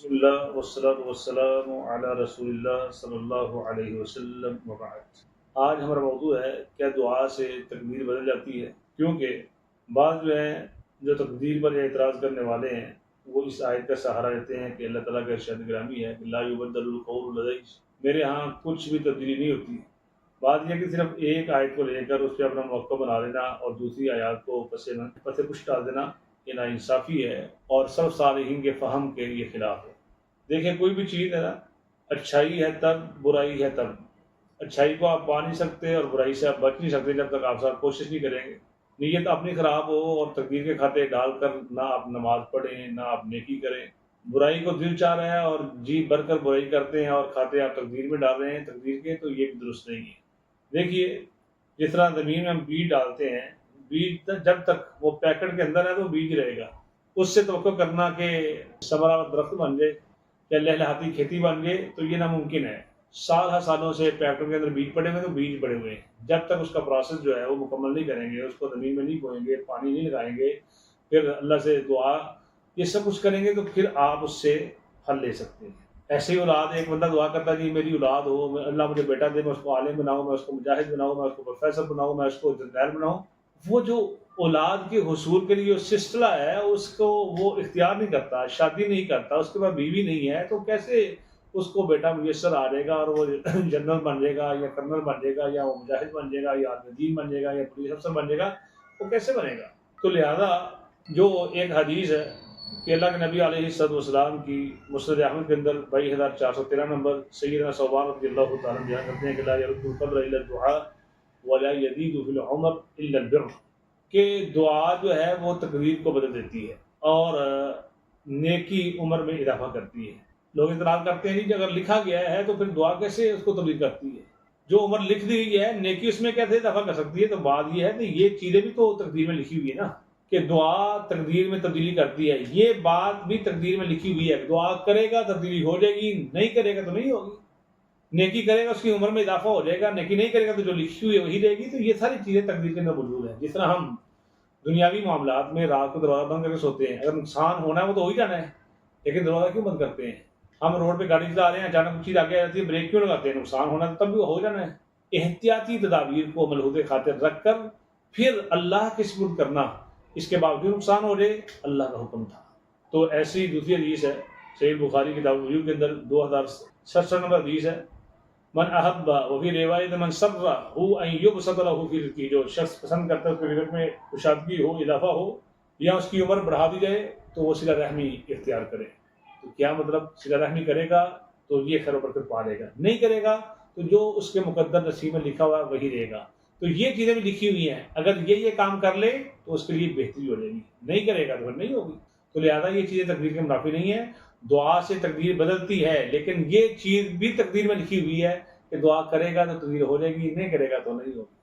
بسم اللہ والصلاۃ والسلام علی رسول اللہ صلی اللہ علیہ وسلم وبعد۔ آج ہمارا موضوع ہے کیا دعا سے تقدیر بدل جاتی ہے؟ کیونکہ بعض جو تقدیر پر اعتراض کرنے والے ہیں وہ اس آیت کا سہارا لیتے ہیں کہ اللہ تعالیٰ کا ارشاد گرامی ہے کہ لا یبدل القول لدی، میرے ہاں کچھ بھی تبدیلی نہیں ہوتی۔ بات یہ کہ صرف ایک آیت کو لے کر اس پہ اپنا موقع بنا لینا اور دوسری آیات کو پس پش ڈال دینا، یہ ناانصافی ہے اور سب صالحین کے فہم کے یہ خلاف ہے۔ دیکھیں کوئی بھی چیز ہے نا، اچھائی ہے تب، برائی ہے تب۔ اچھائی کو آپ پا نہیں سکتے اور برائی سے آپ بچ نہیں سکتے جب تک آپ ساتھ کوشش نہیں کریں گے۔ نیت اپنی خراب ہو اور تقدیر کے کھاتے ڈال کر نہ آپ نماز پڑھیں نہ آپ نیکی کریں، برائی کو دل چاہ رہے ہیں اور جی بھر کر برائی کرتے ہیں اور کھاتے آپ تقدیر میں ڈال رہے ہیں تقدیر کے، تو یہ بھی درست نہیں ہے۔ دیکھیے جس طرح زمین میں ہم بیج ڈالتے ہیں، بیج جب تک وہ پیکٹ کے اندر ہے تو بیج رہے گا، اس سے توقع کرنا کہ ثمرہ درخت بن جائے یا لہلہاتی کھیتی بن جائے تو یہ ناممکن ہے۔ سالوں سے پیکٹوں کے اندر بیج پڑے ہوئے تو بیج پڑے ہوئے ہیں، جب تک اس کا پروسیس جو ہے وہ مکمل نہیں کریں گے، اس کو زمین میں نہیں بوئیں گے، پانی نہیں لگائیں گے، پھر اللہ سے دعا یہ سب کچھ کریں گے تو پھر آپ اس سے پھل لے سکتے ہیں۔ ایسے ہی اولاد، ایک بندہ دعا کرتا ہے جی میری اولاد ہو، اللہ مجھے بیٹا دے، میں اس کو عالم بناؤں، میں اس کو مجاہد بناؤں، میں اس کو پروفیسر بناؤں، میں اس کو جرنیل بناؤں۔ وہ جو اولاد کے حصول کے لیے جو سلسلہ ہے اس کو وہ اختیار نہیں کرتا، شادی نہیں کرتا، اس کے بعد بیوی نہیں ہے، تو کیسے اس کو بیٹا میسر آ جائے گا اور وہ جنرل بن جائے گا یا کرنل بن جائے گا یا وہ مجاہد بن جائے گا یا عالم دین بن جائے گا یا پولیس افسر بن جائے گا؟ وہ کیسے بنے گا؟ تو لہذا جو ایک حدیث ہے کہ اللہ کے نبی علیہ السلام کی مسند احمد کے اندر 22413 نمبر سیدنا ثوبان رضی اللہ تعالیٰ عنہ بیان کرتے ہیں کہ لا يرد القبر الا الدعاء ولا يزيد في العمر الا البر، کہ دعا جو ہے وہ تقدیر کو بدل دیتی ہے اور نیکی عمر میں اضافہ کرتی ہے۔ لوگ اعتراض کرتے ہیں کہ اگر لکھا گیا ہے تو پھر دعا کیسے اس کو تبدیل کرتی ہے؟ جو عمر لکھ دی گئی ہے نیکی اس میں کیسے اضافہ کر سکتی ہے؟ تو بات یہ ہے کہ یہ چیزیں بھی تو تقدیر میں لکھی ہوئی ہے نا، کہ دعا تقدیر میں تبدیلی کرتی ہے، یہ بات بھی تقدیر میں لکھی ہوئی ہے۔ دعا کرے گا تبدیلی ہو جائے گی، نہیں کرے گا تو نہیں ہوگی۔ نیکی کرے گا اس کی عمر میں اضافہ ہو جائے گا، نیکی نہیں کرے گا تو جو لکھی ہوئی ہے وہی رہے گی۔ تو یہ ساری چیزیں تقدیر کے اندر موجود ہیں۔ جس طرح ہم دنیاوی معاملات میں رات کو دروازہ بند کر کے سوتے ہیں، اگر نقصان ہونا ہے وہ تو ہو ہی جانا ہے، لیکن دروازہ کیوں بند کرتے ہیں؟ ہم روڈ پہ گاڑی چلا رہے ہیں، اچانک چیز آگے آ جاتی ہے، بریک کیوں لگاتے ہیں؟ نقصان ہونا ہے تب بھی ہو جانا ہے۔ احتیاطی تدابیر کو ملحوظ خاطر رکھ کر پھر اللہ کے سپرد کرنا، اس کے باوجود نقصان ہو جائے، اللہ کا حکم تھا۔ تو ایسی دوسری حدیث ہے صحیح بخاری کتاب الوضوء کے اندر 2067 نمبر حدیث ہے، من احب وفی روایت من سرہ ان یبسط له فی رزقہ، جو شخص پسند کرتا ہے اس کے رزق میں کشادگی ہو، اضافہ ہو یا اس کی عمر بڑھا دی جائے تو وہ صلہ رحمی اختیار کرے۔ تو کیا مطلب؟ صلہ رحمی کرے گا تو یہ خیر و برکت پا لے گا، نہیں کرے گا تو جو اس کے مقدر نصیب میں لکھا ہوا ہے وہی رہے گا۔ تو یہ چیزیں بھی لکھی ہوئی ہیں، اگر یہ کام کر لے تو اس کے لیے بہتری ہو جائے گی، نہیں کرے گا تو پھر نہیں ہوگی۔ تو لہذا یہ چیزیں تقدیر کے منافی نہیں ہے۔ دعا سے تقدیر بدلتی ہے، لیکن یہ چیز بھی تقدیر میں لکھی ہوئی ہے کہ دعا کرے گا تو تقدیر ہو جائے گی، نہیں کرے گا تو نہیں ہوگی۔